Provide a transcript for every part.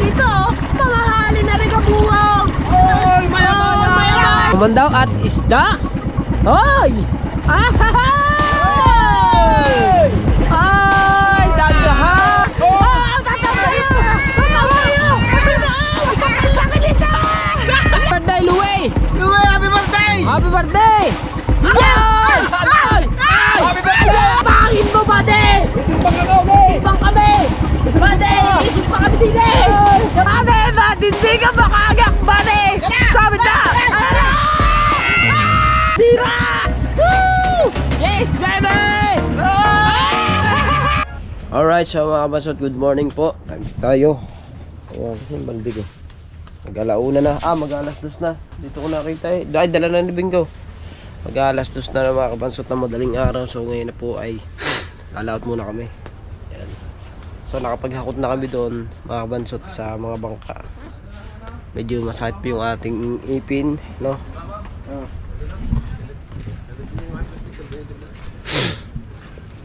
dito. Mamahali na rin kabuwag. Oy, maya-maya. Kumandaw at isda. Hoy! Ay! Ay! Dagahan! Oh! Tatawayo! Tatawayo! Pagkalaki dito! Happy birthday, Louie! Louie, happy birthday! Happy birthday! Ay! Ay! Happy birthday! Pangin mo, buddy! Ibang kami! Buddy! Isip pa kami din eh! Buddy! Buddy! Hindi ka makagak, buddy! Sabi na! Tira! Woo! Yes, baby! Alright, so mga kabasot, good morning po. Time tayo. Ayan, yung balbig oh. Mag-alauna na. Mag-alas dos na. Dito ko nakita eh. Dahil dala na ni Bingo. Mag-alas dos na mga kabasot na madaling araw. So ngayon na po ay lalaot muna kami. Ayan. So nakapaghakot na kami doon mga kabansot sa mga bangka. Medyo masakit po yung ating ipin, no?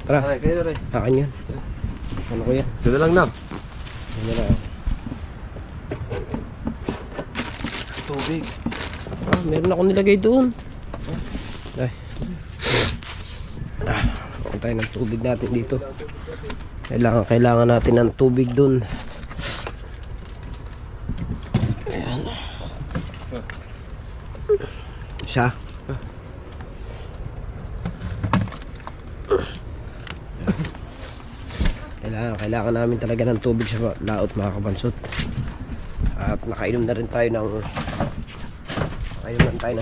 Tara, akin yan. Ano ko yan? Dito lang na. Ano na? Tubig. Meron ako nilagay doon. Ay. Huwag tayo ng tubig natin dito. Kailangan natin ng tubig doon. Ayan. Siya. Kailangan namin talaga ng tubig sa laot mga kabansot. At nakainom na rin tayo ng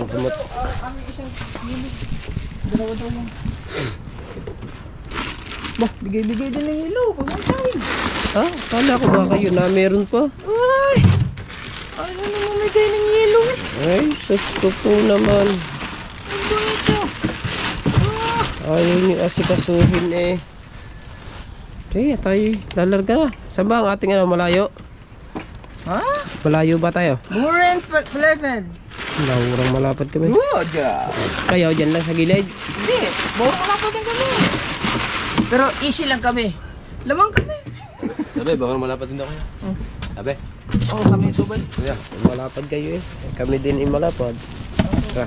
gamot. Bah, bigay-bigay din ng ilo. Pag-asahin. Kala ko ba kayo na meron pa? Ay! Ano na mamigay ng yelo eh? Ay, sus ko po naman. Ano ito? Ayaw niyo asikasuhin eh. Okay, tayo lalarga na. Saan ba ang ating malayo? Ha? Malayo ba tayo? Buren Pleven. Laurang malapad kami. Good job. Kayo dyan lang sa gilid? Hindi, buong malapad lang kami. Pero easy lang kami. Lamang kami. Sabi, baka malapad din ako. Sabi? Oo, kami subay. Yeah, malapad kayo eh. Kami din ay malapad. Tara.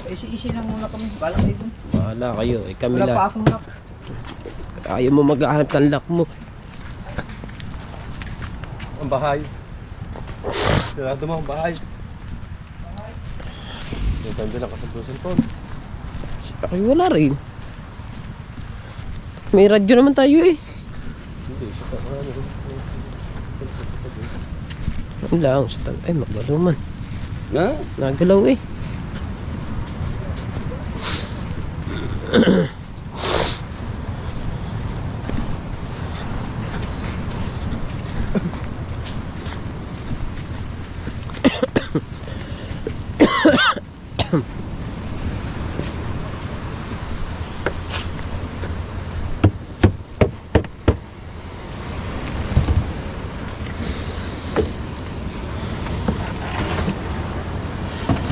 Easy lang muna kami. Balang kayo. Bahala kayo. Kami Wala lang. pa akong lock. Ayaw mo maghahanap ng lock mo. Ang bahay. Sarado mo ang bahay. Yung tanda lang kasi ang cellphone. Ay, wala rin. May radyo naman tayo eh. Hindi, siya ka. Ano lang, ay magalaw man. Na? Nagalaw eh.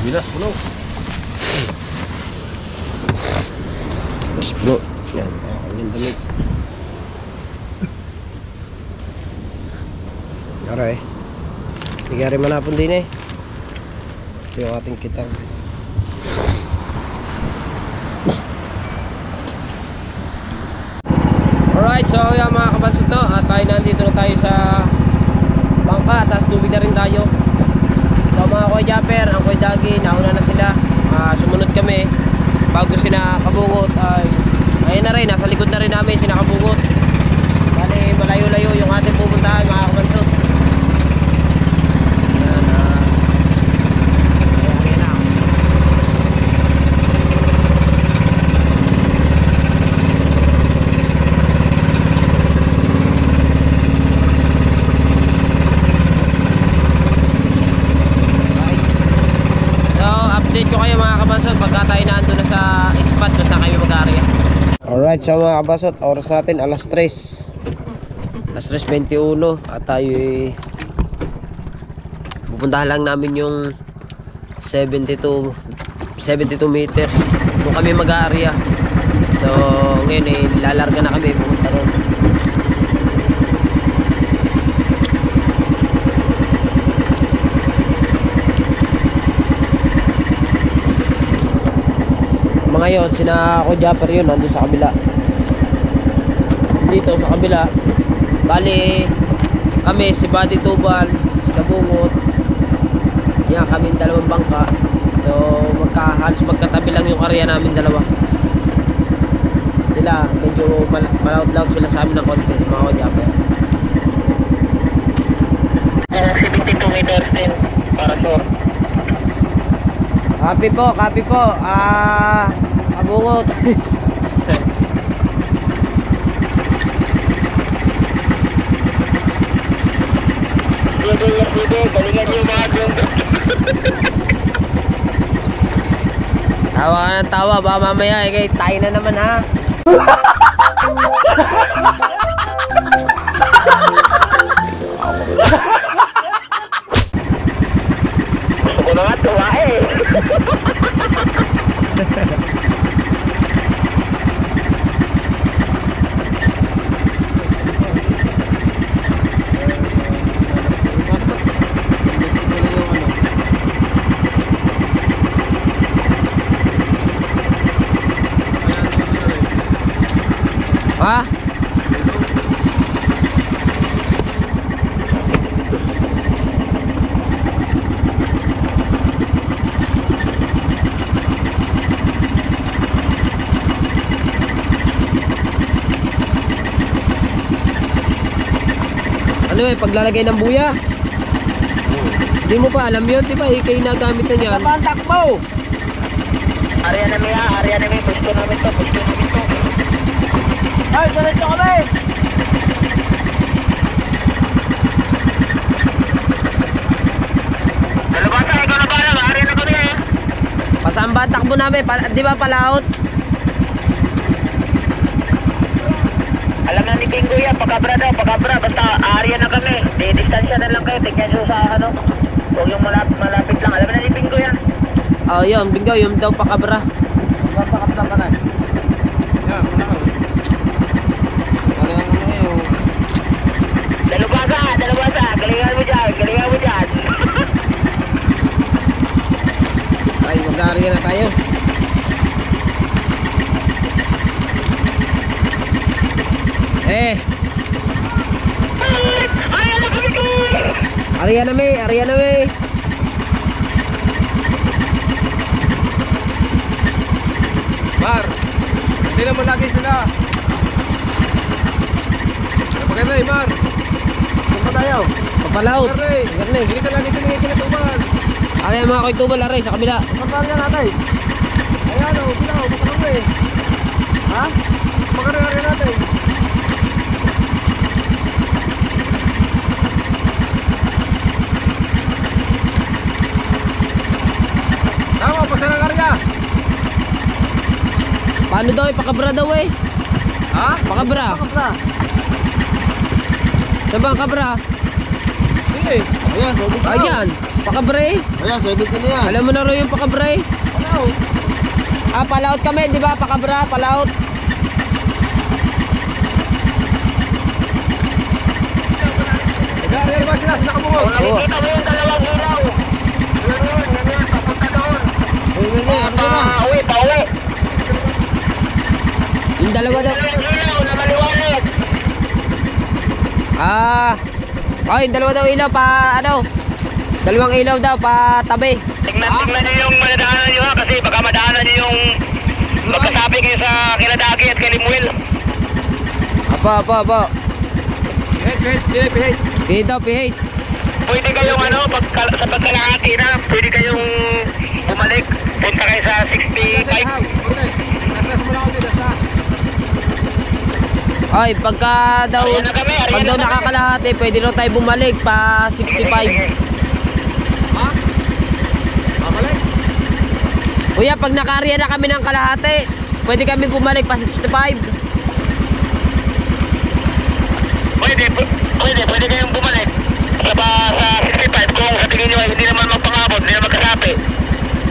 Bilas puno. Tapos bro, yan. Yung damit. Aray. Bigari manapon din eh. Ito yung ating kitang. Alright, so yan mga kabansot no. At tayo nandito na tayo sa bangka. Tapos tubig na rin tayo. So mga Kuya Japper, ang Kuya Dagi, nauna na sila. Sumunod kami. Bago sina Kabungot ay ayun na rin, nasa likod na rin namin sina Kabungot. Bali malayo-layo yung ating pupuntahan mga kabansot. Update ko kayo mga kabansot pagka tayo naandun na sa spot doon sa kayo mag-area. Alright, so mga kabasot, oras natin alas 3. Alas 3:21 at tayo pupuntahan lang namin yung 72 meters. Doon kami mag-area. So ngayon lalarga na kami pupunta ron. sina ako Japper yun, nandun sa kabila. Dito sa kabila, bali kami, si Buddy Tubal, si Kabungot, yan kaming dalawang bangka. So halos magkatabi lang yung area namin dalawa. Sila medyo malaut-laut sila sa amin ng konti, mga Japper. 72 meters din para sure. Copy po. Kabungot. Galingan niyo mga drone. Tawa ka ng tawa, baka mamaya kay tayo na naman ha. Gusto ko na nga tuwa eh. Ha? Ano paglalagay ng buya? Hindi mo pa alam yun, di ba? Kayo nagamit na yan. Saan takbo? Area namin, pusto namin to. Ay, diretso kami! Dalabasa, ikaw na pala, area na kami eh. Pasaan ba takbo namin? Di ba palaot? Alam na ni Bingo yan, pagkabra daw, basta area na kami. Di distansya na lang kayo, tignan nyo sa ano. Huwag yung malapit lang, alam na ni Bingo yan. Oh, yun, bingo, yung daw pakabra. Pakabra ka na. Yan, muna ka. Dalubasa, galingan mo dyan. Ay, mag-area na tayo. Area na may. Mar, hindi naman lagi sila. Maganda eh, Mar. Saan pa tayo? Papalaot. Aray, Garne. hindi ka lagi pinagkakatuban. Area mga koitubal, aray, sa kabila. Saan pa natin? Ayan o, bilaw, makarang eh. Ha? Maganda natin. Tama, pasara ka rin. Paano daw pakabra daw eh? Ha? Pakabra. Pakabra. Saan ba ang kabra? Hindi. Ayan, sobong ka. Ayan, pakabra eh. Ayan, 70 na yan. Alam mo na rin yung pakabra eh. Ano? Palaot kami, di ba? Pakabra, palaot. Nag-aaral ba sila sa nakabungog? Oo. Nakikita mo yung dalawang ilaw. Ganyan, papunta doon. Pauwi. Yung dalawa daw. Dalawang ilaw na maliwanag. Yung dalawa daw ilaw pa, dalawang ilaw daw pa tabi. Tingnan niyo yung madadaanan niyo ha, kasi baka madaanan niyo yung magkasabi kayo sa Kiladagi at Kalimwil. Apa. Behave. Pihit. Pwede kayong sa pagkalahati na, pwede kayong bumalik. Punta kayo sa 65. Okay. Naslas mo lang ako dito. Ay, pagka daw Ayan na kami, pag daw nakakalahati, pwede daw tayo bumalik pa 65. Ha? Babalik? Kuya, pag naka-area na kami ng kalahati, pwede kami bumalik pa 65. Pwede kayong bumalik sa 65 kung sa tingin nyo ay hindi naman magpangabot, hindi naman magkasapi.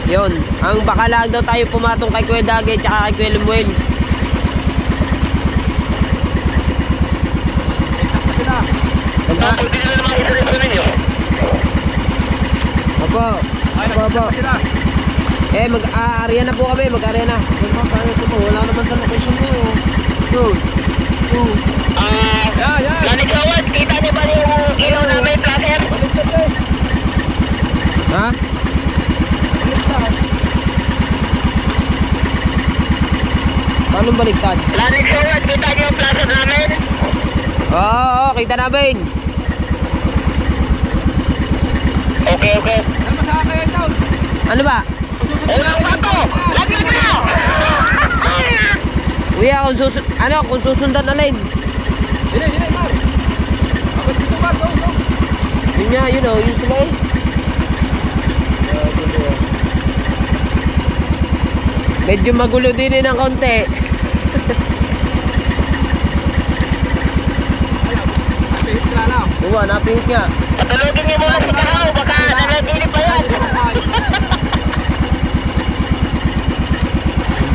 Yun, ang baka lang daw tayo pumatong kay Kuya Dagi at kay Kuya Lemuel. Pwede nyo naman isireso ninyo. Opo. Ay, nagkasama sila. Mag-aarya na po kami, mag-aarya na. Wala naman sa location niyo. Yun. Lanikawad, kita niyo ba yung ilaw namin, placer? Ha? Paano baliktad? Lanikawad, kita niyo yung placer namin? Oo, kita namin. Okay. Ano ba? Una pa to! Lagi na! Kuya, kung susundan na lane. Yun nga, yun sila eh. Medyo magulo din ng konti. Diba, napihit nga. Patulogin niyo muna si Kahaw, baka nanagilip pa yan.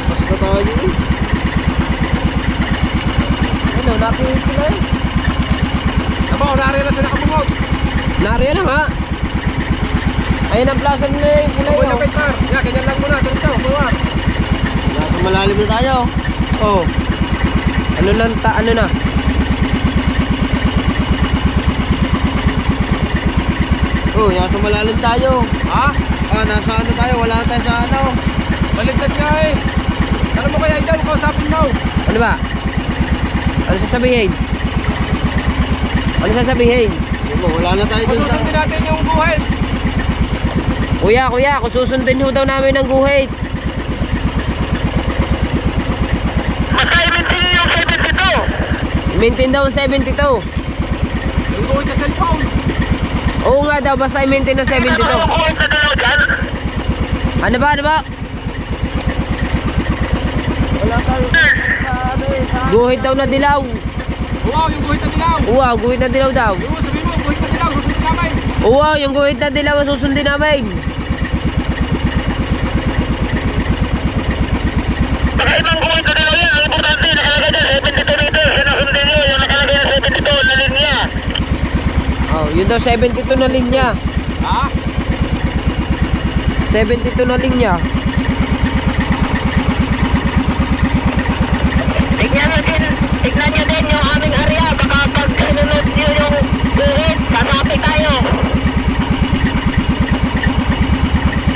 Basta tayo eh. Ano, napihit sila eh. Nariyan na sila kabungog. Nariyan na nga. Ayun ang plaza nila yung kulay Buwan na oh. Petar. Ganyan lang muna. Ito, buwan. Nasa malalim na tayo. Oh. Ano na? Oh, nasa malalim tayo. Ha? Nasa ano tayo? Wala na tayo sa ano. Baligtad niya eh. Alam mo kaya Idan, kausapin mo. Ano ba? Ano sasabihin? Wala na tayo dun sa... Susundin natin yung buhay. Kuya, kung susundin ho daw namin ang guhit. Maka-i-maintain yung 72. I-maintain daw ang 72. Yung buhay sa cellphone. Oo nga daw, basta i-maintain ang 72. Ano ba yung dalaw dyan? Ano ba? Wala tayo sa ano eh. Guhit daw na dilaw. Wow, yung buhay na dilaw. Wow, guhit na dilaw daw. Yung sabihin mo, buhay na dilaw. Susundin namin. Wow, yung guhit na dilaw ang susundin namin. Baka ibang buhay na dalaw yan. Ang importante, nakalagay dyan, 72 meters. Yan ang sundin nyo, yung nakalagay na 72 na linya. Oh, yun daw 72 na linya. Ha? 72 na linya. Tignan nyo din yung aming area. Baka pag sinunod nyo yung buhit, sasapi tayo.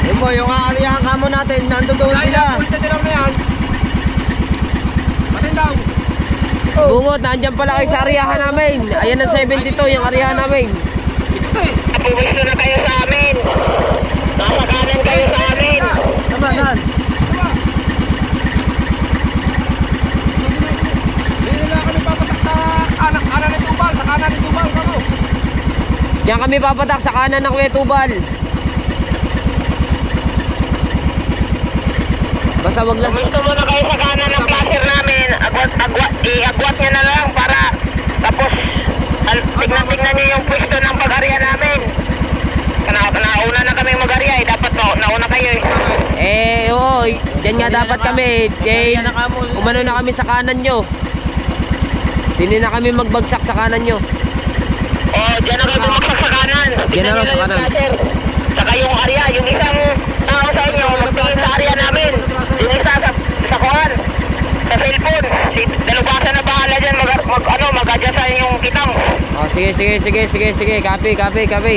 Yun po, yung aariyahan kamo natin. Nandun doon Wala yan, sila. buhay na dilaw na yan. Patin daw. Bungot, nandyan pala kayo sa ariyahan namin. Ayan ang 72, yung ariyahan namin. Ito eh. Pumisto na kayo sa amin. Nasa kanan kayo sa amin. Tama, saan? Hindi nila kami papatak sa kanan ng tubal. Sa kanan ng tubal. Ano? Diyan kami papatak sa kanan ng Kuya Tubal. Basta wag lang. Pumisto muna kayo sa kanan ng placer namin. I-agwat nyo na lang para tapos tignan nyo yung pwesto ng pag-area namin. Nauna na kami mag-area eh. Dapat nauna kayo eh. Oo, dyan nga dapat kami. Aariyahan na kamo. Umano na kami sa kanan nyo. Hindi na kami magbagsak sa kanan nyo. Diyan na kayo bumagsak sa kanan. Diyan na lang sa kanan. Saka yung area, yung isang tao sa inyo, magtingin sa area namin. Yung isa sa kuhan, sa cellphone. Dalubasan na bahala dyan, mag-adjust sa inyong kitang. Oh, sige. Copy.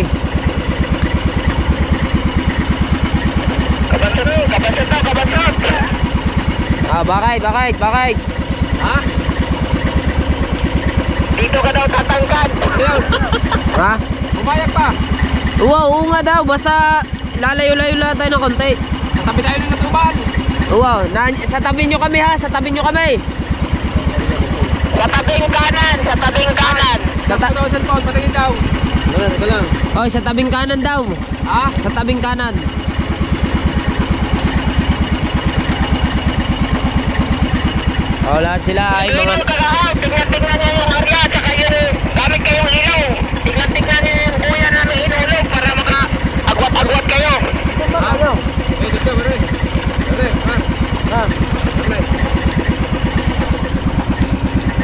Kabansot. Ah, bakit? Ha? Dito ka daw tatangkad. Ha? Pumayag pa. Oo nga daw, basta lalayo-layo lang tayo ng konti. Katabi tayo ng tubal. Wow, sa tabi nyo kami ha, sa tabi nyo kami. Sa tabing kanan. Sa Sa daw cellphone, patingin daw. Teka lang. Oh, sa tabing kanan daw. Ha? Sa tabing kanan. Oh, lahat sila ay mga... Tingnan nyo yung area, saka yun, gamit kayong ilaw. Tingnan nyo yung kuya namin inulog para maka-agwat-agwat kayo. Ha? Eh, dito, bro. Ha?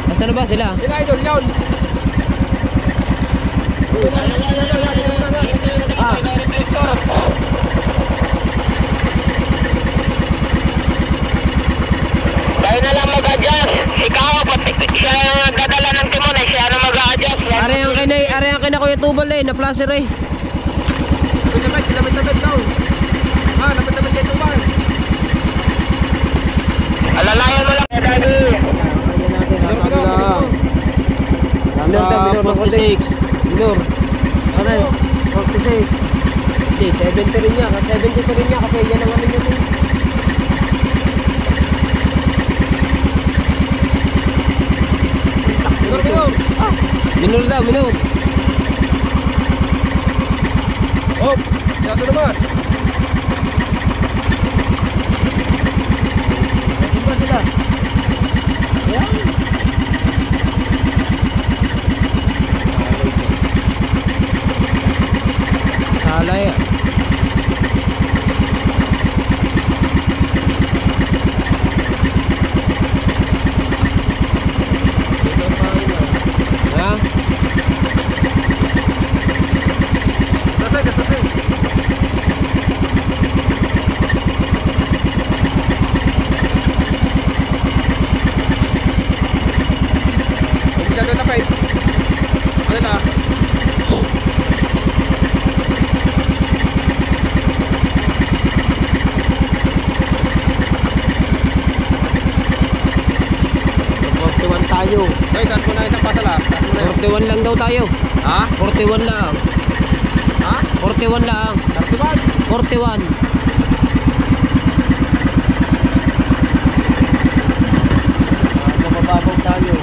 Nasaan na ba sila? Yun, idol, yun. Siya yung nagdadala ng timon eh. Siya na mag-a-adjust. Are ang kina Kuya Tubal eh, na placer eh. Lapit daw. Lapit kay Tubal. Alalayan mo lang. Daddy. Minor, 46. Minor. Ano? 46. Hindi, 70 rin niya. 70 rin niya kasi yan ang ano niya. Minor daw, minor. Oh, siyado naman. Diba sila? Salay ah. Ha? Sasay. Masyado na fight. Ano na? Tayo. Ay, taas mo na isang pasala. Taas mo na yun. 41 lang daw tayo. Ha? 41 lang. Ha? 41 lang. 41. Mababaw tayo.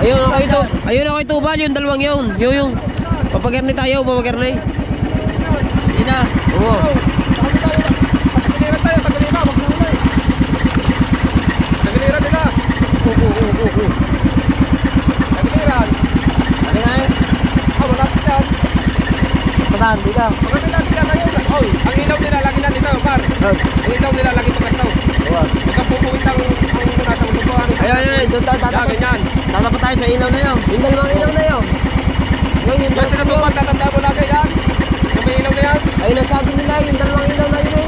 Ayun ako ito Tubal, yung dalawang yun. Yung papagarni tayo, papagarni. Hindi na. Oo. Tagiliran nila. Tagiliran. Ano nga eh? Malapit yan. Pasahan, di ka. Maganda nila kayo. Oh, ang ilaw nila lagi na dito, par. Ang ilaw nila lagi pagkataw. Huwag kang pupuwit ang nasa ulo. Ayun, doon tayo Yan, ganyan. tatapat tayo sa ilaw na yun. Yung dalawang ilaw na yun. Yan sila Tubal, tatanda mo lagi yan. Yung may ilaw na yan. Ayun ang sabi nila, yung dalawang ilaw na yun eh.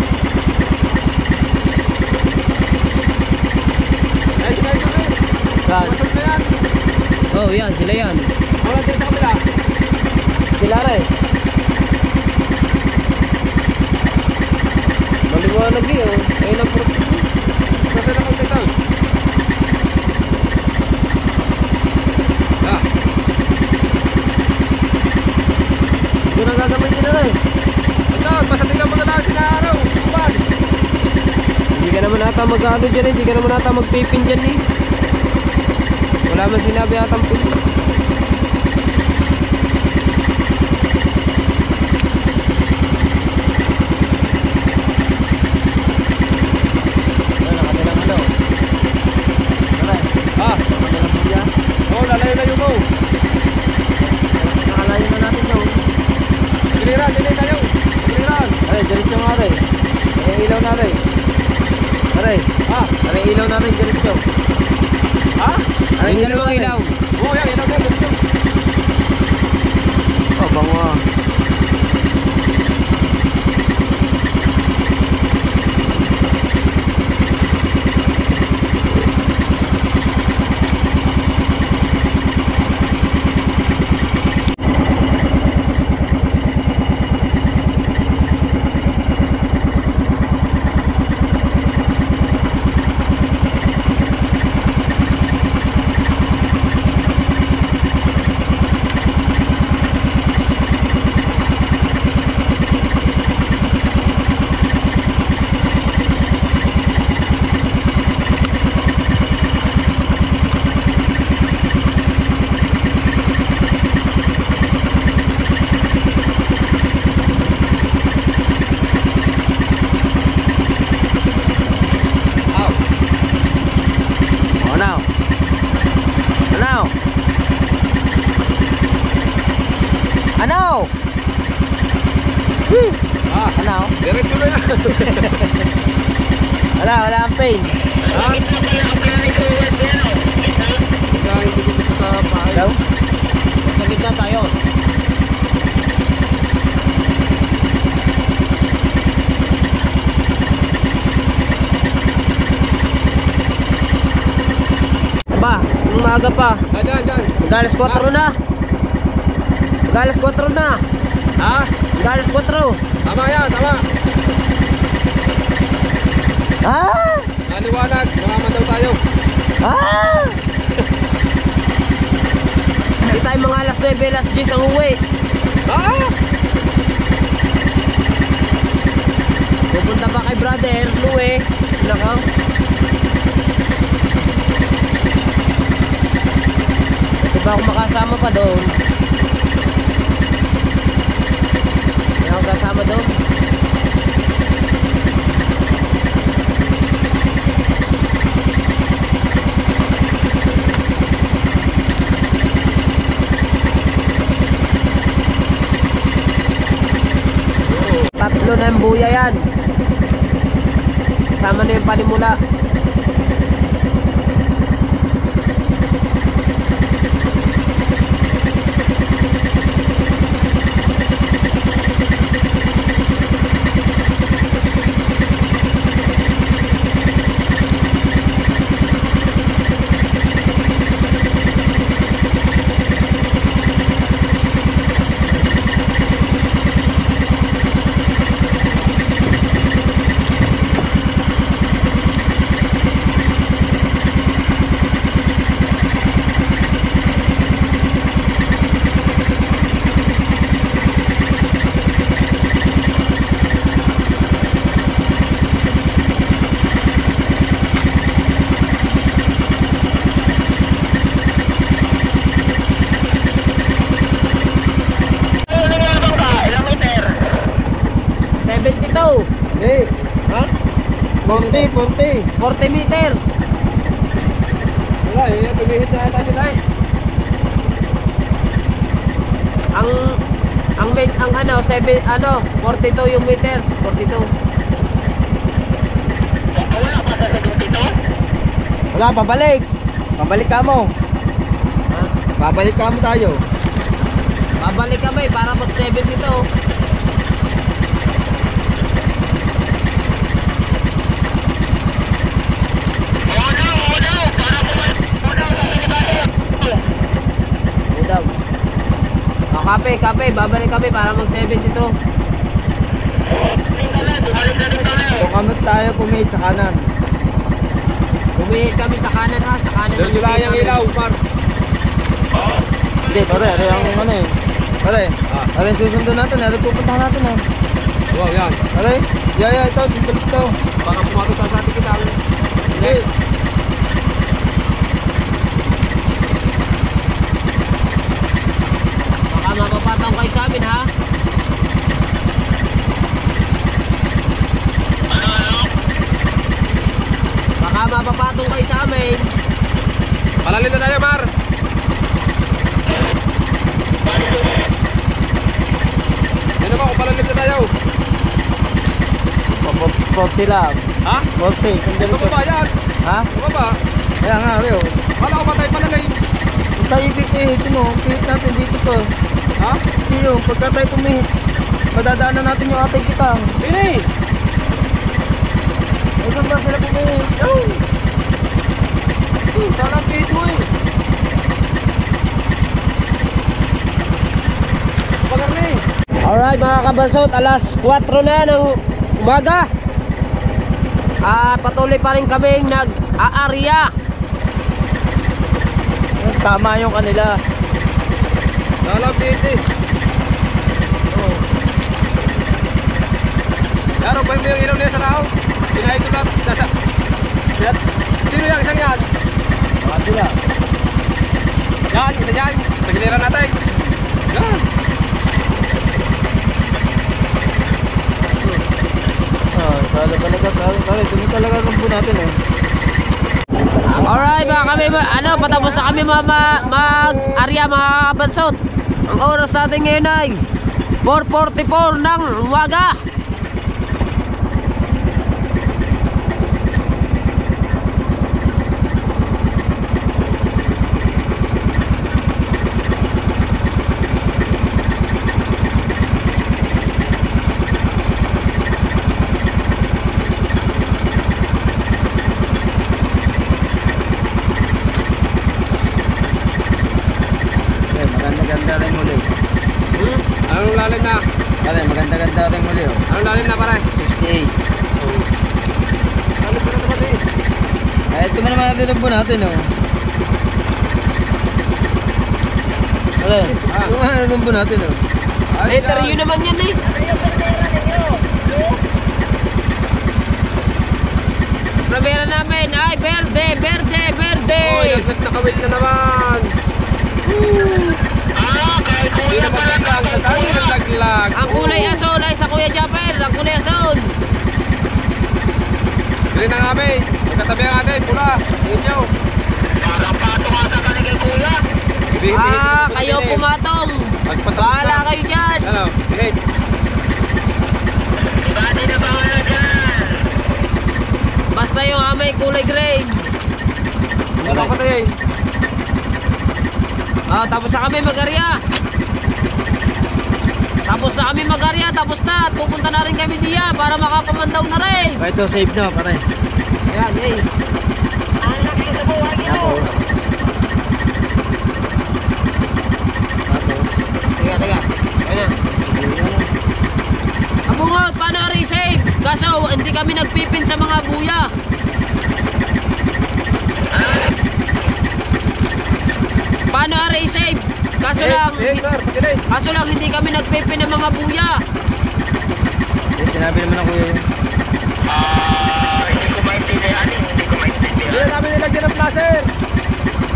Ay, sila ito na. Saan? Masok na yan. Oh, yan, sila yan. Wala din sa kabila. Sila rin. Maliwanag eh, oh. Ayun ang Sasa na kong titaw. Ah, Doon ang gagamitin na rin. ito, basta tingnan mo na lang sila araw. Tubal. Hindi ka naman ata mag-ano dyan eh. Hindi ka naman ata magpipin dyan eh. Wala man sinabi ata ang pin. Ah, oh, lalayo-layo mo. Nakalayo na natin daw. Tagiliran, dili kayo. Tagiliran. Ay, diretso nga rin. Ay, ilaw natin. Aray, Ah, aray ilaw natin diretso. ha? Aray Yung dalawang natin. ilaw. Oo, yan, ilaw na. Dito. Oh, bango ah. Ano? Ah, Ano? diretso na yan. Wala ang pain. Ha? Kaya hindi ko gusto sa bahay. Hello? Sa gitna tayo. Pa, umaga pa. Dyan. Mag-alas 4 na. Mag-alas 4 na. Ha? Mag-alas 4. Tama yan, tama. Ah! Naliwanag, mamaman daw tayo. Ah! Hindi tayo mga alas 9, alas 10 ang uwi. Ah! Pupunta pa kay brother Louie. Nako. Ito ba ako makasama pa doon? Hindi ako kasama doon. Tatlo na yung buya yan. Kasama na yung panimula. Eh, Ha? 40. 40 meters. Wala eh, tumihit na yata sila eh. Ang ano, 42 yung meters, 42. Wala pa sa 72? Wala, pabalik. Pabalik ka mo. Ha? Babalik ka mo tayo. Babalik kami para mag 72. Udaw. O, kape, babalik kami para mag 72. Kung kami tayo pumihit sa kanan. Bumihit kami sa kanan ha, sa kanan. Diyan sila yung ilaw, par. Hindi, pare, ang ano eh. Pare, pare, susundan natin. Pare, pupuntahan natin ha. Wow, yan. Pare, yeah, ito, dito. Baka pumatot sa ating kita. Hindi. Baka mapapataw kayo sa amin ha. Baka mapapatong kayo sa amin. Palalim na tayo, par. Yan naman, kung palalim na tayo. 40 lang. Ha? 40. Ito pa ba yan? Ha? Ito ba? Kaya nga, Leo. Wala ko ba tayo palalim? Kung tayo pipihit mo, pihit natin dito pa. Ha? Hindi yun, pagka tayo pumihit, madadaanan natin yung ating kita. Ini! Ay, saan ba sila pumihit? Sana dito eh. Pagarni. Alright mga kabansot, alas 4 na ng umaga. Patuloy pa rin kaming nag-aarya. Tama yung kanila. Sana dito eh. Oo. Yaro ba yung ilaw niya sa rao? Pinahit ko lang. Sino yung isang yan? Kanila. Yan, isa yan. Pagiliran natin. Yan. Sala talaga. Pare, sunod talaga ang po natin eh. Alright mga kami, patapos na kami mag-arya mga kabansot. Ang oras natin ngayon ay 4:44 ng umaga. Pare, maganda-ganda ating muli oh. Anong lalim na pare? 68. Lalim pa na naman eh. Ay, ito mo naman natin ang po natin oh. Pare, ito mo natin ang po natin oh. Letter U naman yan eh. Provera namin. Ay, verde, verde, verde. Oh, yung nakawil na naman. Kahit Hindi na maglaglag sa tayo naglaglag. Ang kulay asul ay sa Kuya Japper. Ang kulay asul. Bili na kami. Magkatabi ang atin. Pula. Tingin nyo. Parang patong ata ka kay Kuya. Kayo pumatong. Magpatapos Bahala na. kayo dyan. Ano? Bilid. Bati na ba wala dyan? Basta yung amay kulay gray. Ano pa na yun? Tapos na kami mag-arya. Tapos na kami mag-arya. Tapos na. At pupunta na rin kami diya para makapamandaw na rin. Pare, ito safe na pare. Ayan, eh. Ang laki sa buhay nyo. Teka. Ayan na. Abungot, paano i-save? Kaso hindi kami nagpipin sa mga buya. Paano i-save? Kaso lang hindi kami nagpipin ng mga buya. Eh, sinabi naman ako yun. Hindi ko maintindihan. Hindi ko maintindihan. Hindi na namin nilagyan ng placer.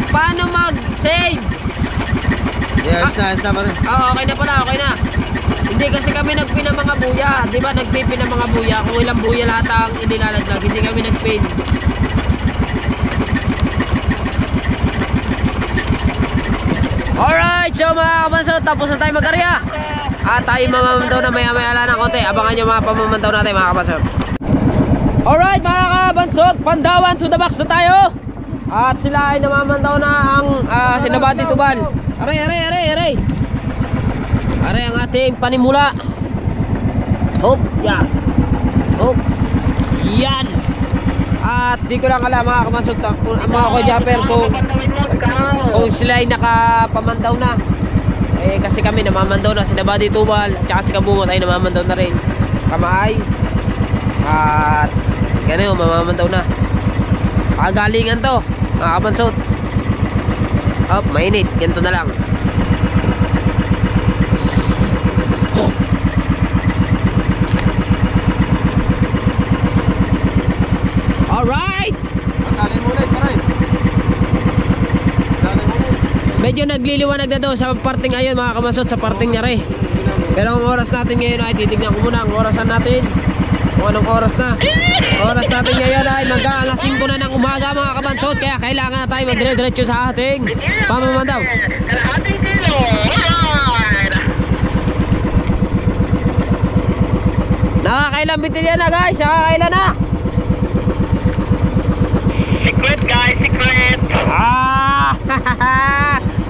Paano mag-save? Yeah, ayos na pare. Okay na pala, okay na. Hindi kasi kami nagpin ng mga buya. Di ba nagpipin ng mga buya? Kung ilang buya lahat ang inilalaglag, hindi kami nagpin. Alright, so mga kabansot, tapos na tayo mag-arya. At tayo mamamandaw na maya-maya lang ng konti. Abangan nyo mga pamamandaw natin mga kabansot. Alright mga kabansot, Pandawan to the box na tayo. At sila ay namamandaw na ang Sinabati Tubal. Aray. Aray ang ating panimula. Hop, yan. Hop, yan. At di ko lang alam mga kabansot, mga ko-japper kung sila ay nakapamandaw na. Eh kasi kami namamandaw na, Sinabati Tubal at saka si Kabungot ay namamandaw na rin. Kamaay. At ganun, mamamandaw na. Pagalingan to mga kabansot. Hop, mainit, ganito na lang. Alright. Ang mo ulit pare. Medyo nagliliwanag na daw sa parting ayon mga kabansot, sa parting niya rin. Pero ang oras natin ngayon ay titignan ko muna ang orasan natin. Kung anong oras na. Oras natin ngayon ay mag-alas 5 na ng umaga mga kabansot. Kaya kailangan na tayo magdire-diretso sa ating pamamandaw. Ating kilo. Nakakailan bitin yan na guys. Nakakailan na. Secret guys, secret.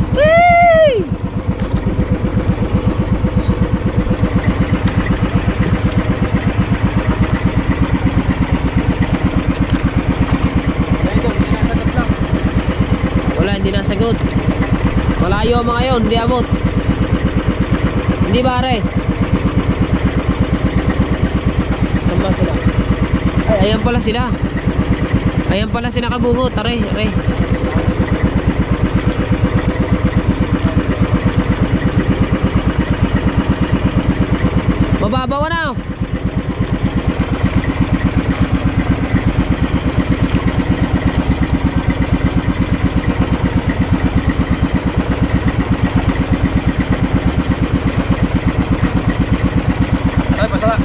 Whee! Wala, hindi nasagot. Malayo mga yun, hindi abot. Hindi pare. Saan ba sila? Ay, ayan pala sila. Ayan pala sila Kabungot. Aray. Mababaw na. Ay, pasala.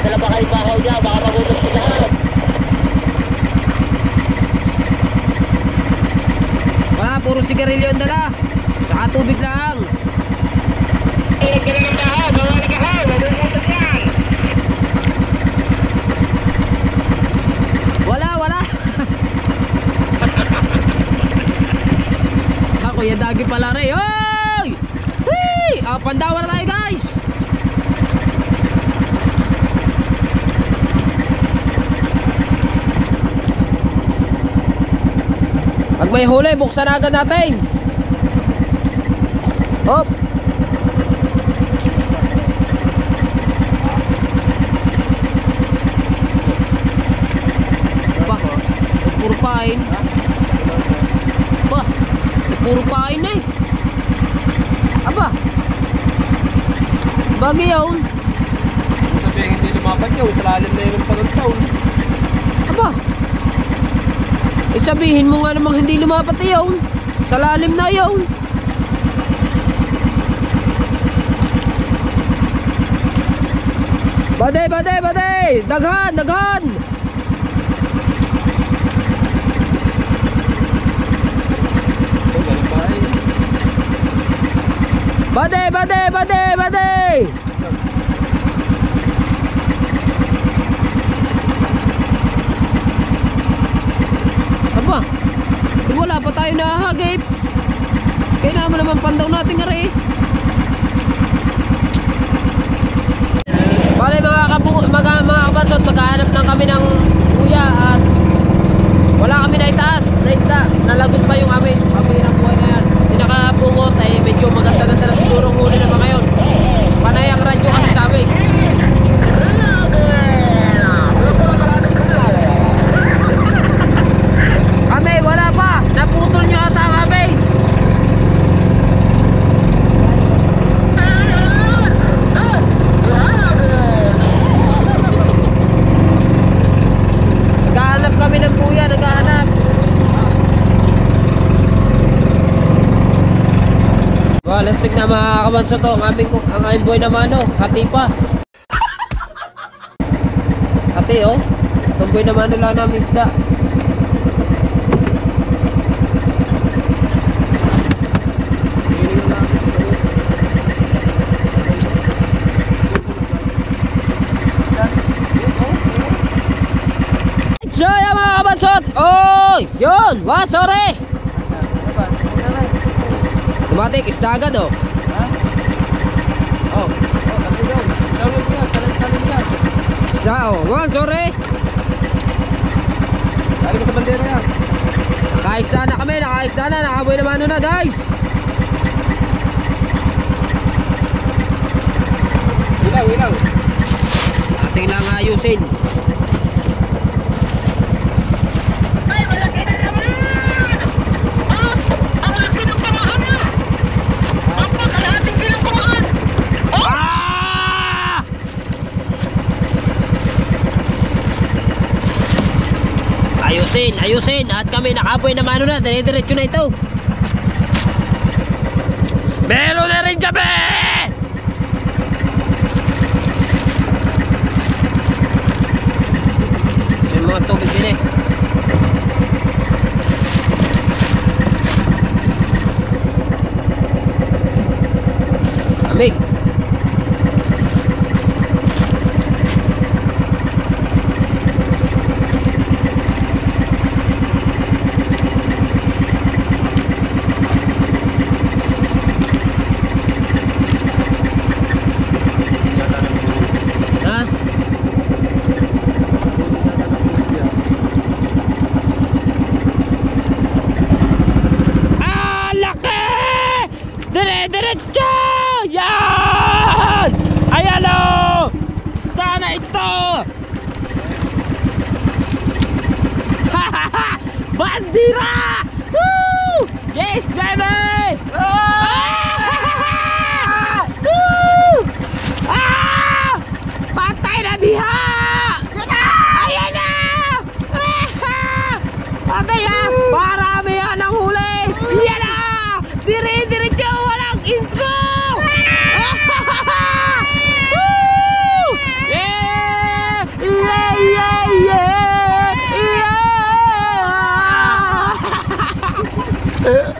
Dala ba kayo bahaw dyan? Baka magulos ko lahat. Wala puro sigarilyo ang dala. Saka tubig lang. Wala. Ako yung dagi pala rin. Hoy! Whee! Pandawa na tayo guys. Pag may huli, buksan agad natin. Hop. Ba, puro pain. Ba, puro pain eh. Aba. Bagay yun. Sabihin hindi lumapat yun, sa lalim na yun pag taon. Aba. Sabihin mo nga namang hindi lumapat yun. Sa lalim na yun. Baday! Daghan! Baday! Aba, wala pa tayo nahagip. Kaya naman pandaw natin nga rin. Bale mga kabansot, maghahanap lang kami ng kuya at wala kami na itaas na isda. Nalagot pa yung amin. Pabihirang buhay na yan. Sinakapungot ay medyo maganda-ganda na siguro huli naman ngayon. Panay ang radyo kasi sa amin. Kami, wala pa. Naputol nyo ata kami. Naghahanap kami ng kuya, naghahanap. Lastik na mga kabanso to. Ang aming boy naman hati pa. Hati itong boy naman lang namin isda. So yan mga kabansot. Oy! Yun! Sorry! Tumatik, isda agad Isda sorry! Dali ko sa bandera yan. Nakaisda na kami, nakaboy naman na guys. Ilaw. Ating lang ayusin. Ayusin at kami nakapoy na mano na, dire-diretso na ito. Meron na rin kami! Kasi mga tubig din Amig. Dire-diretso! Yan! Ayan o! Sana ito! Bandira! Woo! Yes, baby! Patay na diha! Ayan na! Patay ha! Marami yan ang huli! Yan na! Dire-diretso! Walang intro! Yeah!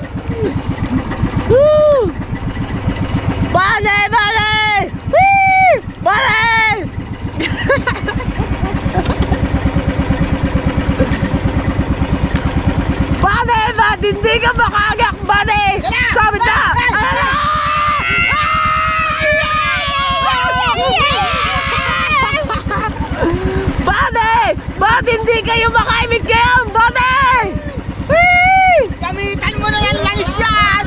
ka makaagak, buddy! Sabit na! Buddy! Bakit hindi kayo makaimik ngayon, buddy? Gamitan mo na lang langis yan!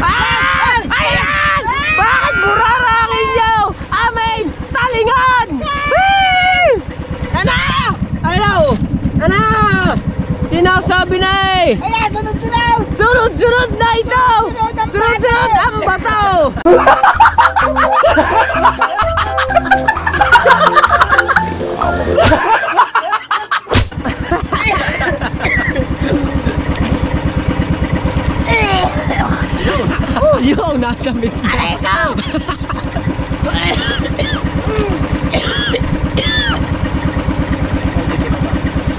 Ayan! Bakit burarangin nyo? Amin! Talingan! Ano? Ano? Ano? Sinasabi na eh! Ayan, sunod-sunod! Sunod-sunod na ito! Sunod-sunod ang bato! Yo, nasa mitna. Aray ko!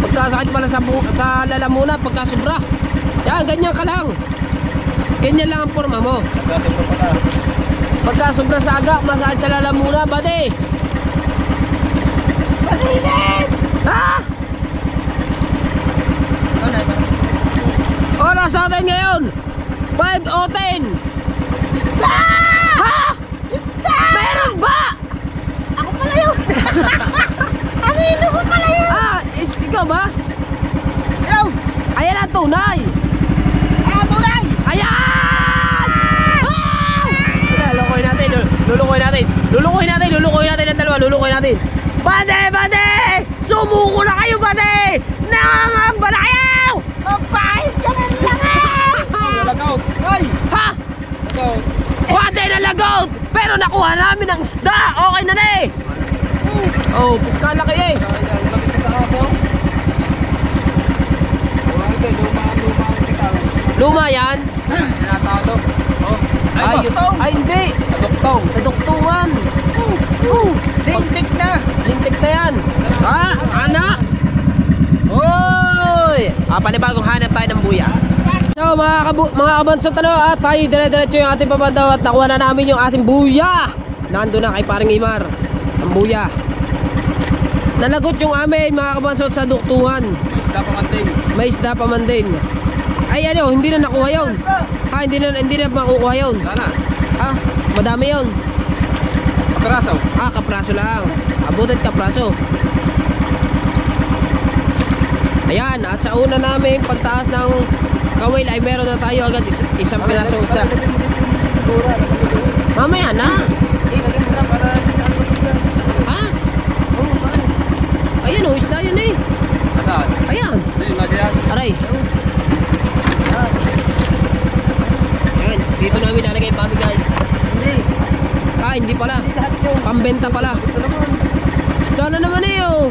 Pagkasakit pala sa lalamunan, pagka sobra. Yan, ganyan ka lang. Ganyan lang ang forma mo. Pagka sobra sa aga, masakit sa lalamunan, buddy. Pasilin! Ha? Oras natin ngayon 5:10. Stop! Ha? Stop! Meron ba? Ako pala yun! Kanino ko pala yun! Ikaw ba? Hello! Ayan ang tunay. Ayan, tunay! Ayan! Lulukoy natin, lulukoy natin. Lulukoy natin ang dalawa, lulukoy natin. Bade! Sumuko na kayo, bade! Nangangamba na kayo! Mapahit ka ng langis! Lagaw. Hoy! Ha? Lagaw. Bade na lagout! Pero nakuha namin ang isda! Okay na na eh! Oh, pagkalaki eh! Lagay sa aso. Ito, luma ang kita. Luma yan? Tinatado. Oh. Ay, hindi! Adoktaw. Naduktungan! Lintik na! Lintik na yan! Ha? Anak! Hoy! Panibagong hanap tayo ng buya. So mga kabansot, tayo dire-diretso yung ating pabandaw at nakuha na namin yung ating buya. Nando na kay paring Imar ang buya. Nalagot yung amin mga kabansot sa duktungan. May isda pa man din. Ay ano, hindi na nakuha yun. Ha, hindi na makukuha yun. Wala. Ha, madami yun. Kapraso. Kapraso lang. Abutit kapraso. Ayan, at sa una namin pagtaas ng kawil ay meron na tayo agad isang pirasong isda. Mamaya na. Ha? Ayan o, isda yun eh. Saan? Ayan. Aray. Ayan, dito namin lalagay yung pamigay. Hindi! Hindi pala. Hindi lahat yun! Pambenta pala. Isda na naman eh oh.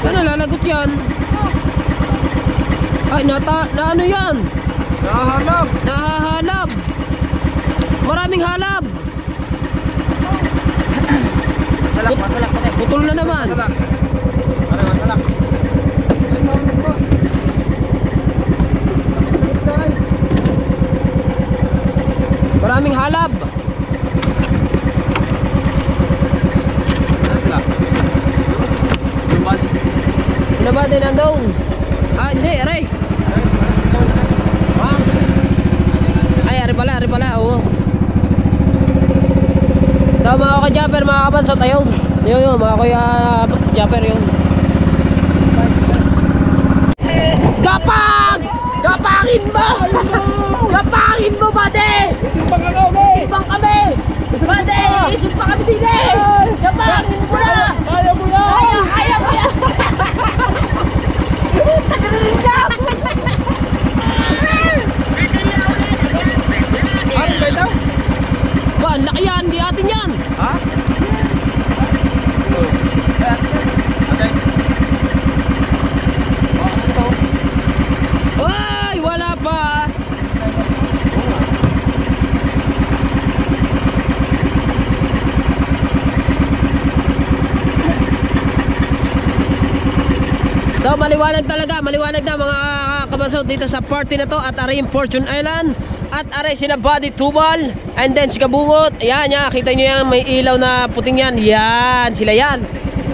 Saan nalalagot yan? Ay, na ano yan? Nahanap. Nahahalab. Maraming halab. Masalak pa rin! Putol na naman. Salak. Masalak! Maraming halab. Ano sila? Luwan. Ano ba din nandun? Hindi, aray. Ay, ari pala, oo. So mga ka-japper, mga kabansot, ayun. Yun, mga ka-japper yun. Gapangin mo! Gapangin mo, bade! Ibang kami! Bade, isip pa kami din eh! Gapangin mo na! Kaya mo yan! Kaya mo yan! Tagalirin ka! Ano ba ito? Ba, ang laki yan, di atin yan! Ha? Okay. Ay, wala pa! So maliwanag na mga kabansot dito sa party na to. At aray yung Fortune Island. At aray sina Buddy Tubal. And then si Kabungot. Ayan, kita nyo yan, may ilaw na puting yan. Yan, sila yan.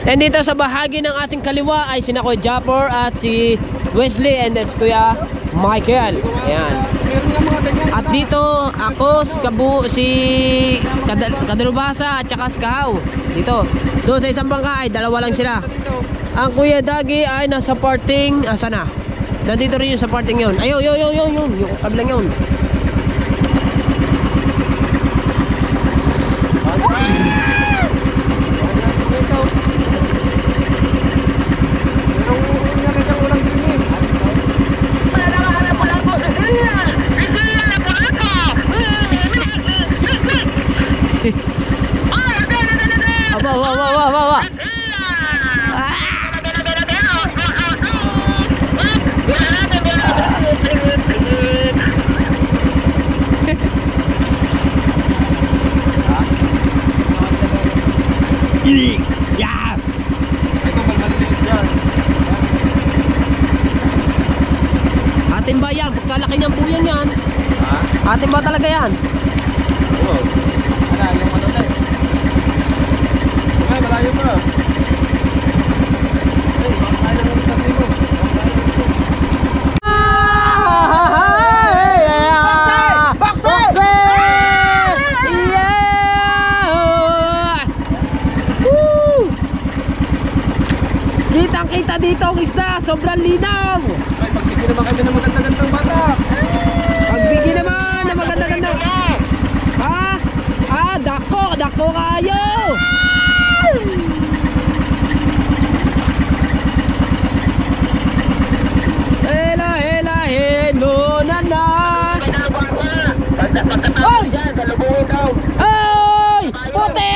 And dito sa bahagi ng ating kaliwa ay sina Kuya Japper at si Wesley. And then si Kuya Michael. Ayan. Meron nga mga ganyan. At dito, ako, si Kadalubasa at saka si Kahaw. Dito. Doon sa isang bangka ay dalawa lang sila. Ang Kuya Dagi ay nasa parting, asa na? Nandito rin yung sa parting yun. Ayun, yung kabilang yun. Aba. Yeah! Atin ba yan? Pagkalaki niyang buyan yan. Atin ba talaga yan? Oo. Ano, yung ano na. Ay, malayo pa. Ay, makakain lang ulit kasi mo. Boxe! Yeah! Woo! Kitang-kita dito ang isda, sobrang linaw. Ay, pagbigyan naman kami ng maganda-gandang bata. Pagbigyan naman ng maganda-gandang. Dako kayo. Hela, no na. Ay! Puti!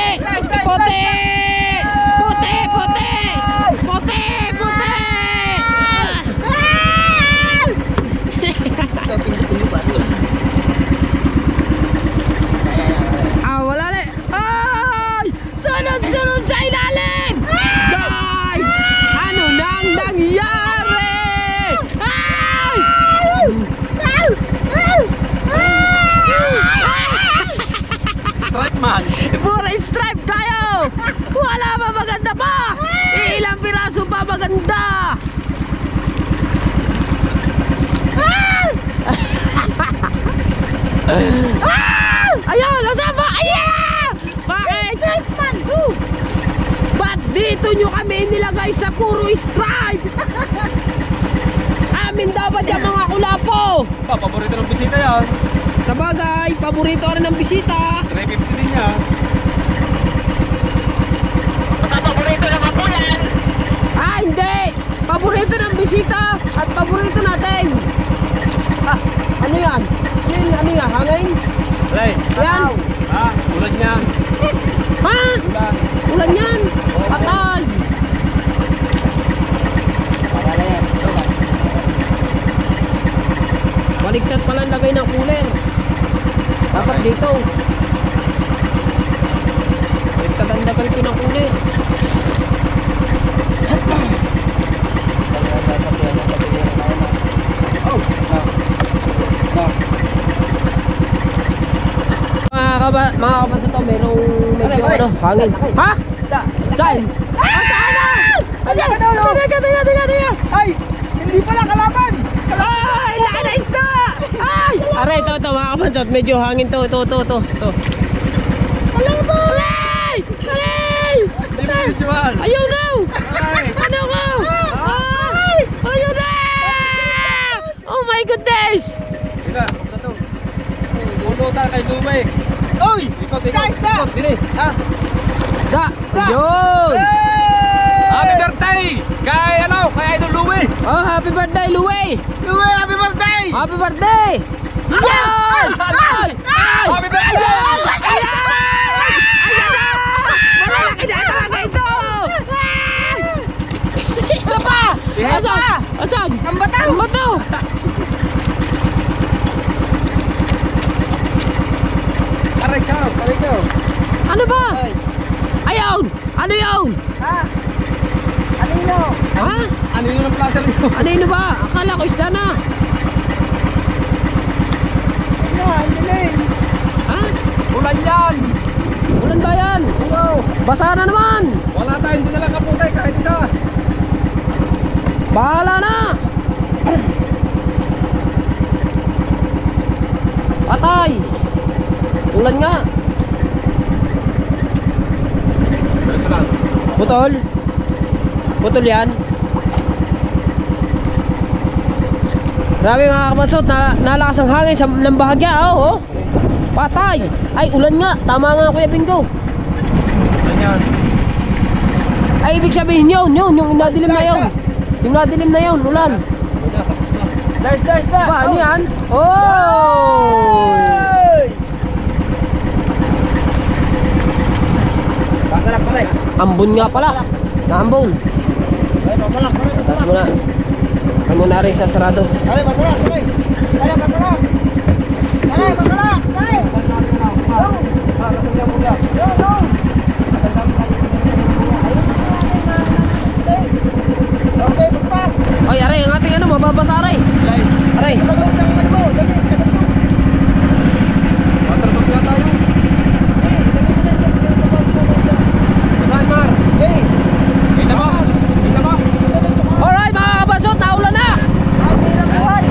Wala na. Ay! Sunod sa ilalim! Guys! Ano nang nangyari? Ay! Stripe man. Puro stripe tayo! Wala pa maganda pa! Ilang piraso pa maganda! Ayun! Nasaan ba? Ayan! Bakit? Ba't dito nyo kami nilagay sa puro stripe? Amin dapat yung mga kulapo! Paborito ng bisita yan. Sa bagay, paborito rin ng bisita. 350 din niya. Paborito naman po yan. Hindi! Paborito ng bisita at paborito natin. Ano yan? Ano yan? Hangin? Alay. Yan? Ulan yan. Ha? Ulan. Ulan yan? Patay! Baligtad pala ang lagay ng cooler. Dapat dito. Baligtad ang lagay ko ng cooler. Mga kabansa to, merong medyo hangin. Ha? Saan? Saan na? Tiga. Ay! Hindi pala kalaban! Ay! Laki na isda! Ay! Aray, ito, mga kabansot. Medyo hangin to. Kalaban! Alay! Hindi mo videoan. Ayaw na! Ay! Ano ko? Ay! Ayaw na! Oh my goodness! Teka, ito to. Puno tayo kay Lumay. Oy! Ikot. Isda! Dili. Da! Ayun! Happy birthday! Kay Idol Louie! Oh, happy birthday, Louie! Louie, happy birthday! Happy birthday! Ay! Ay! Happy birthday! Malaki na talaga ito! Ano pa? Asan? Ang bataw! Ang bataw! Aray ka! Ano ba? Ay! Ayaw! Ano yun? Ha? Anino? Ha? Ano yun ang plaza niyo? Ano yun ba? Akala ko isda na. Ano? Ang dilim! Ha? Ulan yan! Ulan ba yan? Basa na naman! Wala tayong dinalang kaputay kahit isa! Bahala na! Ulan nga. Diretso lang. Putol. Putol yan. Grabe mga kabansot, nalakas ang hangin ng bahagya. Oh. Patay. Ay, ulan nga. Tama nga Kuya Bingo. Ganyan. Ay, ibig sabihin yun. Yung nadilim na yun. Yung nadilim na yun, ulan. Guys, Ba, ano yan? Oh! Pasalak pala eh. Ambon nga pala. Naambon. Ay, pasalak. Taas mo na. Ano na rin sa sarado. Ay, pasalak. Ay, pasalak. Ay, pasalak. Ay. Okay, paspas. Ay, aray, ang ating ano, mababasa aray. Aray. Sagot ng ano mo, dali. Waterproof na tayo. Saan, Mar? Hey. Kita mo? Kita mo? Alright mga kabansot, naulan na. Ang hirap buhay.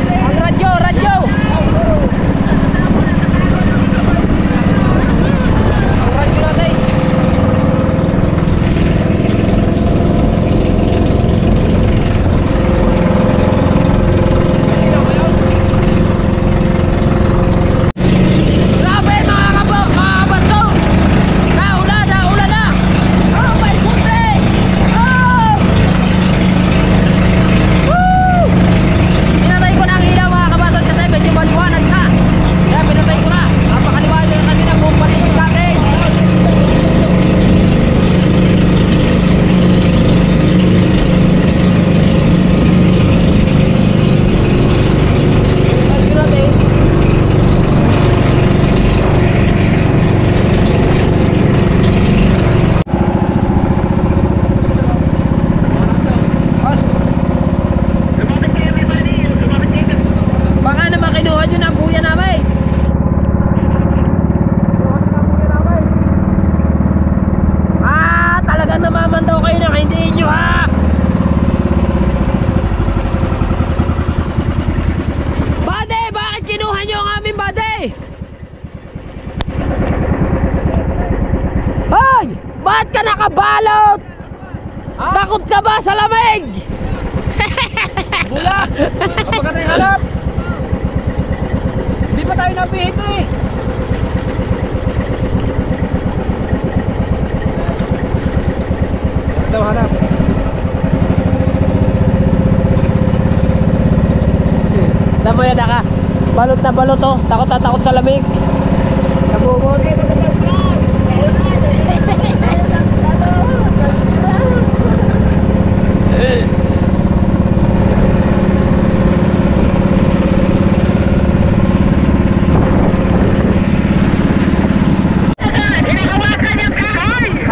Ang radyo. Ang radyo natin. Grabe mga kabansot. Naulan na. Oh my goodness. Oh! Woo! Pinatay ko na ang ilaw mga kabansot kasi medyo maliwanag na. Kaya pinatay ko na. Napakaliwanag na kanina kung paligid natin. Radyo natin. Baka naman kinuha nyo na ang buya namin. Talagang namamandaw kayo na hindi nyo ha. Bade, bakit kinuha nyo ang aming bade? Hoy! Bakit ka nakabalot? Takot ka ba sa lamig? Bula! Kapag ka tayo hanap! Hindi pa tayo napihito eh! Ano daw hanap? Tama yan ka. Balot na balot oh. Takot na takot sa lamig. Nabungot.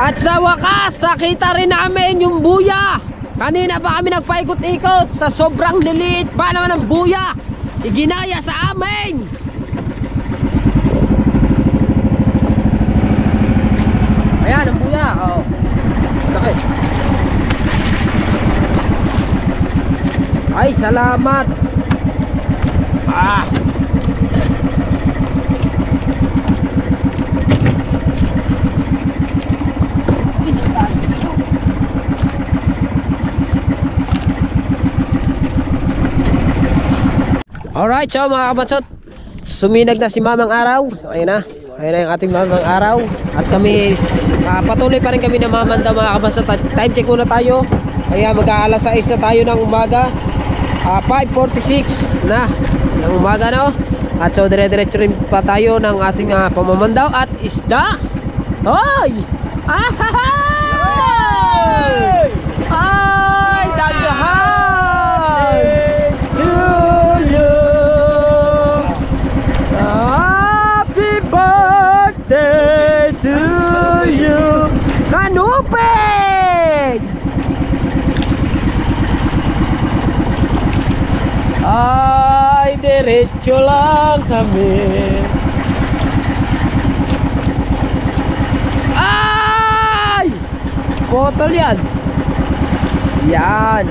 At sa wakas, nakita rin namin yung buya. Kanina pa kami nagpaikot-ikot sa sobrang liliit pa naman ng buya. Iginaya sa amin. Ayan ang buya. Oh. Laki. Ay, salamat. Alright, so mga kabansot, suminag na si Mamang Araw. Ayun na yung ating Mamang Araw. At kami, patuloy pa rin kami na mamanda mga kabansot. At time check muna tayo. Kaya mag-aalas 6 na tayo ng umaga. 5:46 na ng umaga no. At so dire-diretso rin pa tayo ng ating pamamandaw at isda. Hoy! Ahahay! Ay! Dagdahan! To you! Happy birthday to you! Kanupig! Ay, diretso lang kami. Ay! Botol yan. Yan.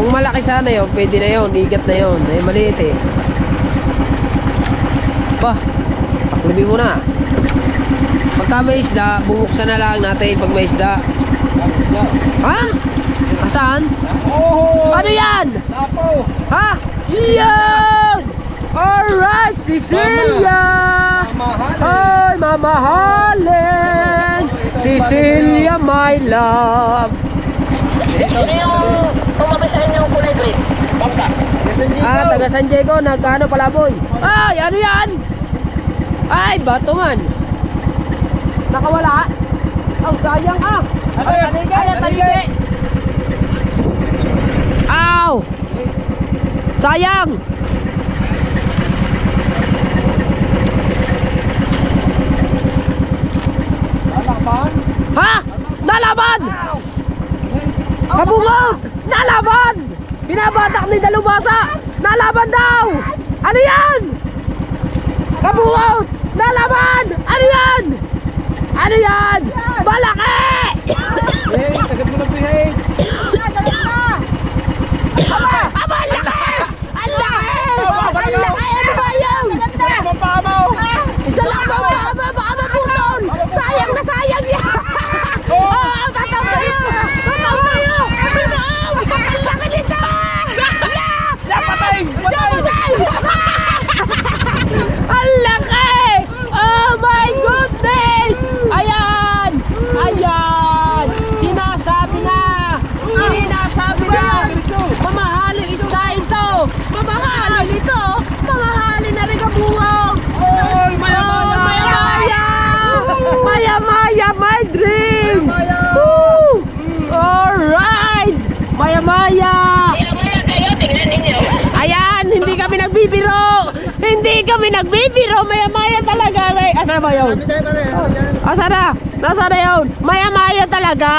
Kung malaki sana yun, pwede na yun. Igat na yun. Eh, maliit eh. Ba, taklibi mo na. Pagka may isda, bubuksan na lang natin pag may isda. Ha? Saan? Oh! Ano yan? Lapo! Ha? Yan! Alright, Cecilia! Ay, mamahalin! Cecilia, my love! Sino yung tumabi sa inyo kulay green? Bangka. Taga San Diego, nagkano palaboy? Ay, ano yan? Ay, bato man. Nakawala. Ang sayang ah. Ay, talige. Aw! Sayang. Ha? Nalaban! Kabungot! Nalaban! Binabatak ni Dalubasa! Nalaban daw! Ano yan? Kabungot! Nalaban! Ano yan? Ano yan? Malaki! Eh, tagat mo na po eh. Aba, ang laki! Ang laki! Ang laki! Ano ba yan? Ang pamaw! Isa lang ba? Baka maputol! Sayang na sayang yan! Oo! Tataw sa'yo! Tataw sa'yo! Tataw! Ang laki nito! Patay! Patay! Ang laki! Oh my goodness! Ayan! Ayan! Sinasabi na! Sinasabi na! Mamahalin isda ito! Mamahalin ito! Mamahalin na rin kabungog! Oh, maya-maya! Maya-maya! Maya-maya, my dreams! Woo! Alright! Maya-maya! Maya kayo, tingnan ninyo. Ayan! Hindi kami nagbibiro! Hindi kami nagbibiro! Maya-maya talaga! Asa ba yun? Asa na? Nasa na yun? Maya-maya talaga!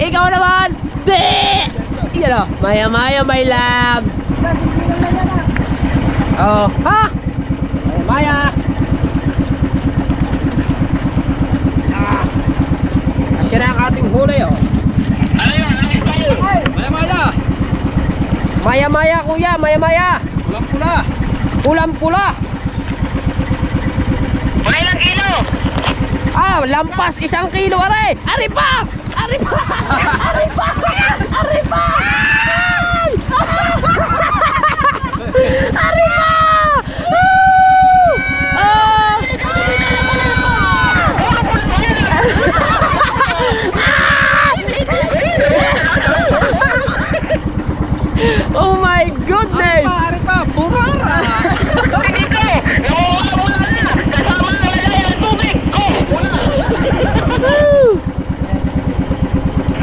Ikaw naman! Di! Yan o! Maya-maya, my loves! Oh! Ha? Maya-maya! Kasi na ang ating huli oh! Ano yun? Ano yun? Maya-maya! Maya-maya kuya! Maya-maya! Pulang-pula! Pulang-pula! Mga ilang kilo? Lampas 1 kilo are! Ari pa! Ari pa! Ari pa! Ari pa! Ari pa! Oh my goodness! Ari pa! Burara! Dito! Wala na! Kasama na lalaya ng tubig! Go! Wala!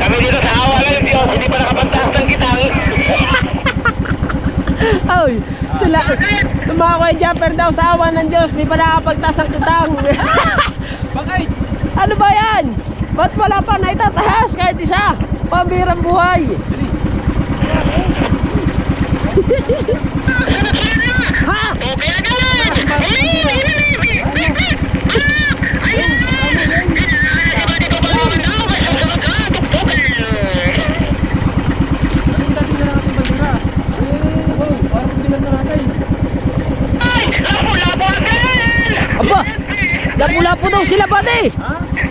Kami dito sa awa ng Diyos, hindi pa nakapagtaas ng kitang. Ay, sila, mga kuya jumper daw sa awa ng Diyos, di pa nakapagtaas ang kitang. Bakit? Ano ba yan? Ba't wala pa na itataas kahit isa? Pambirang buhay. Ha? Okay na gawin! Aba, lapu-lapo daw sila pati.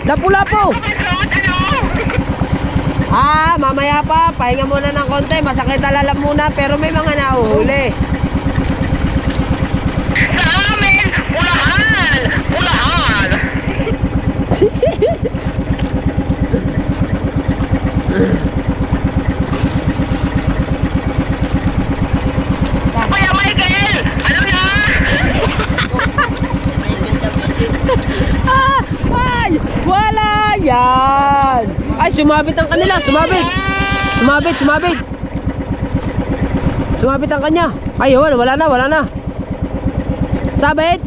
Lapu-lapo. Mamaya pa, pahinga muna ng konti. Masakit alalam muna, pero may mga nahuhuli. Sa amin, ulahan! Ulahan! Kuya Michael! Ano na? Ay! Wala yan! Ay, sumabit ang kanila! Sumabit! Sumabit! Sumabit! Sumabit ang kanya! Ay, wala na! Wala na! Sabit!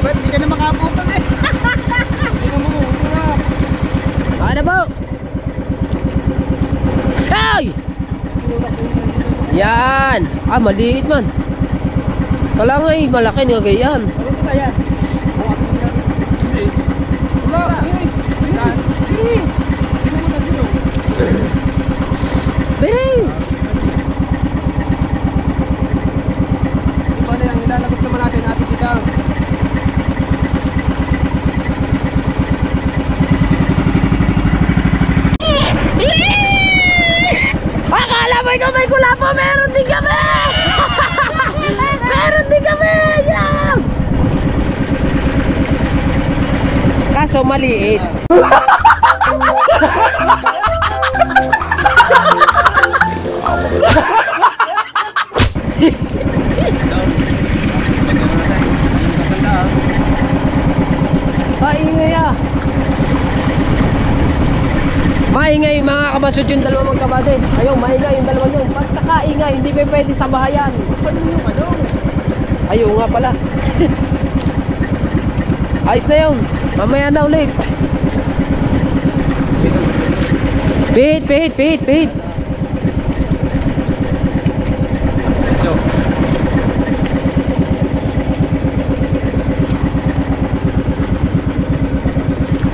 Ba't di ka na makapupan eh? Ano po? Ay! Yan! Maliit man. Kala nga eh, malaki nga ganyan. Ano ba yan? Wala. Bere! Di ba na yung ilalagot naman natin ating kita? Akala mo ikaw may kulapo, meron din kami! Meron din kami! Yan! Kaso maliit. Maingay ah. Maingay mga kabasot yung dalawa magkabate. Ayaw, maingay yung dalawa yun. Basta kaingay, hindi pa pwede sa bahayan. Ayaw nga pala. Ayos na yun. Mamaya na ulit. Pihit.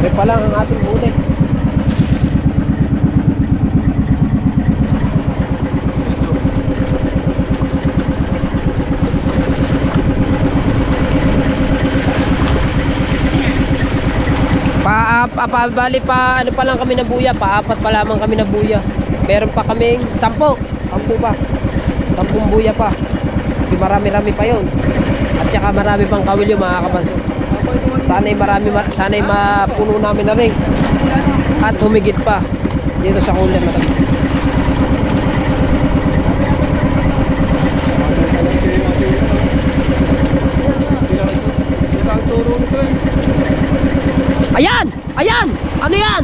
Pre pa lang ang ating huli. Bali pa ano pa lang kami nabuya, paapat pa lamang kami nabuya. Meron pa kaming 10 pa. 10 buya pa. Di marami-rami pa 'yon. At saka marami pang kawil yung mga kabaso. Sana'y mapuno namin na rin. At humigit pa dito sa cooler na to. Ayan! Ano yan?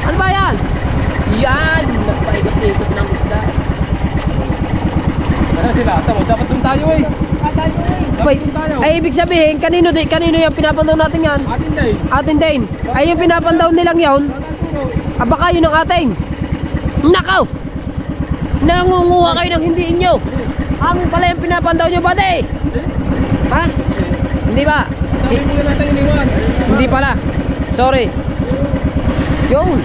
Ano ba yan? Yan! Nagpaikot-ikot ng isda. Ano sila? Tama, dapat dun tayo eh. Wait, ay ibig sabihin, kanino yung pinapandaw natin yan? Atin din. Ay yung pinapandaw nilang yon, baka yun ang ating. Nakaw! Nangunguha kayo ng hindi inyo. Amin pala yung pinapandaw nyo, bade. Ha? Hindi ba? Hindi pala. Sorry. Yun.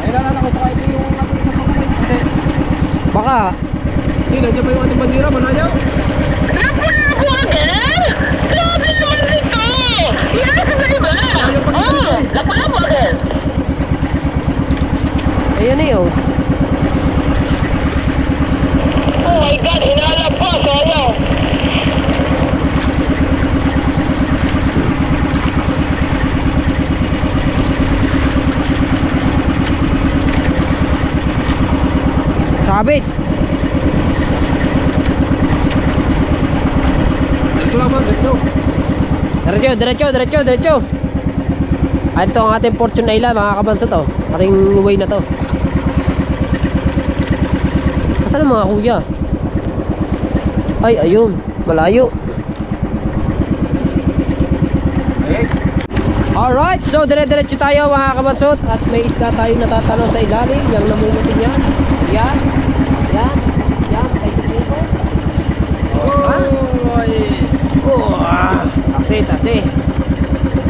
Ay, lalala ko pa ito yung Baka. Hindi, nandiyan ba yung ating bandira? Manayaw? Naku agad! Grabe naman ito! Yan sa iba! Oh, naku agad! Ayan eh, oh. Oh my God, hinalagpas! Ano? Sabit. Diretso lang ba? Diretso. Ito ang ating Fortune Island, mga kabanso to. Paring way na to. Asan ang mga kuya? Ay, ayun. Malayo. Alright, so dire-diretso tayo mga kabansot. At may isda tayo natatanong sa ilalim. Yung namumuti niyan. Yan. Tase.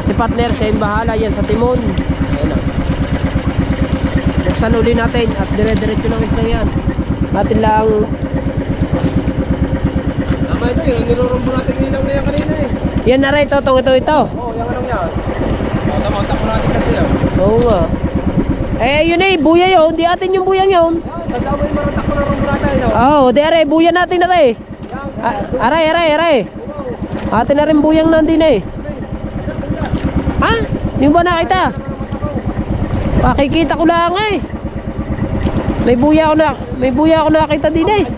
Si partner, siya yung bahala yan sa timon. Ayan o. Buksan uli natin at dire-diretso ng isda yan. Natin lang. Tama ito, yung nilurumbo natin ilaw na yan kanina eh. Yan na rin, ito. Oo, yung anong yan. Tama, takpo natin kasi yan. Oo nga. Eh, yun eh, buya yun. Di atin yung buyang yun. Tandaan mo yung marang takpo na rumbo natin. Oo, di aray, buya natin na rin. Aray. Atin na rin buyang nandin eh. Ha? Hindi mo ba nakita? Pakikita ko lang eh. May buya ako nakita din eh.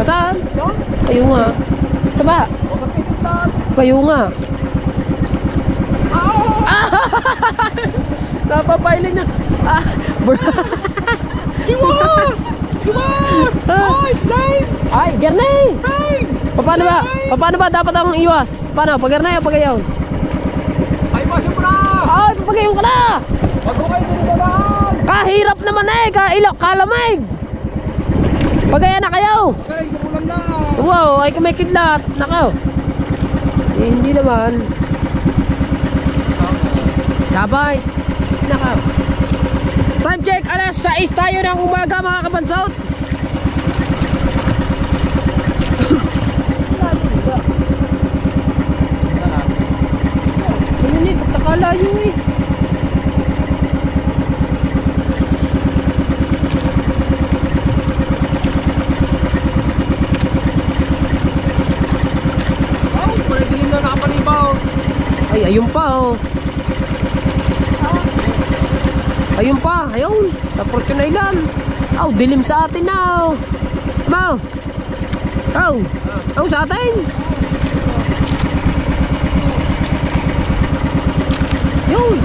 Saan? Ayun nga. Taba? Ayun nga. Napapailin niya. Iwas! Ay, flame! Ay, Gernay! Flame! Paano ba dapat ang iwas? Paano? Pag-Gernay o pag-ayaw? Ay, iwasin mo na! Ay, pag-ayaw ka na! Wag ko kayo sinigabaan! Kahirap naman eh, kalamig! Pagaya na kayo. Okay, sumulan na. Wow, ay kumikidlat. Nakaw. Eh, hindi naman. Sabay. Nakaw. Time check, alas 6 tayo ng umaga mga kabansot. Ano eh, pagkakalayo eh. Parang dilim na nakapalibaw. Ay, ayun pa oh. Ayun pa, ayun. Sa Fortune Island. Aw, dilim sa atin na oh. Mau. Aw, sa atin. Yun.